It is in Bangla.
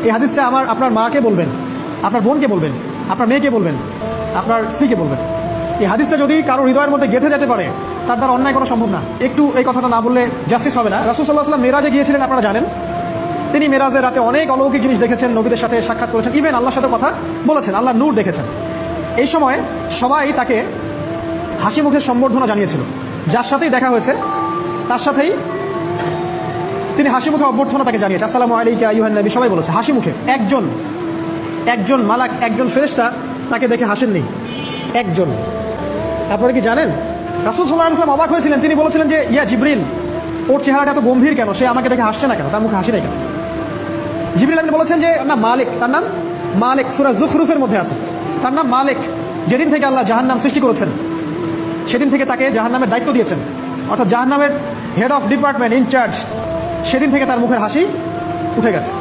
এই হাদিসটা আপনার মাকে বলবেন, আপনার বোনকে বলবেন, আপনার মেয়েকে বলবেন, আপনার স্ত্রীকে বলবেন। এই হাদিসটা যদি কারো হৃদয়ের মধ্যে গেঁথে যেতে পারে, তার দ্বারা অন্যায় করা সম্ভব না। একটু এই কথাটা না বললে জাস্টিস হবে না। রাসূল সাল্লাল্লাহু আলাইহি ওয়াসাল্লাম মেরাজে গিয়েছিলেন, আপনারা জানেন। তিনি মেরাজের রাতে অনেক অলৌকিক জিনিস দেখেছেন, নবীদের সাথে সাক্ষাৎ করেছেন, ইভেন আল্লাহর সাথে কথা বলেছেন, আল্লাহর নূর দেখেছেন। এই সময় সবাই তাকে হাসি মুখে সম্বর্ধনা জানিয়েছিল। যার সাথেই দেখা হয়েছে তার সাথেই তিনি হাসি মুখে অভ্যর্থনা তাকে জানিয়েছে, আসসালামু আলাইকা আইয়ুহান নবী, সবাই বলেছে হাসি মুখে। একজন মালাক, একজন ফেরেশতা তাকে দেখে হাসেননি, একজন। আপনারা কি জানেন রাসূল সাল্লাল্লাহু আলাইহি ওয়াসাল্লাম অবাক হয়েছিলেন। তিনি বলেছিলেন যে ইয়া জিবরিল, ওর চেহারাটা এত গম্ভীর কেন, সে আমাকে দেখে হাসছে না কেন, তার মুখে হাসি নেই কেন? জিবরিল আমিন বলেছেন যে না মালিক, তার নাম মালিক, সূরা যুখরুফের মধ্যে আছে, তার নাম মালিক। যেদিন থেকে আল্লাহ জাহান্নাম সৃষ্টি করেছেন সেদিন থেকে তাকে জাহান্নামের দায়িত্ব দিয়েছেন, অর্থাৎ জাহান্নামের হেড অফ ডিপার্টমেন্ট, ইনচার্জ। সেদিন থেকে তার মুখের হাসি উঠে গেছে।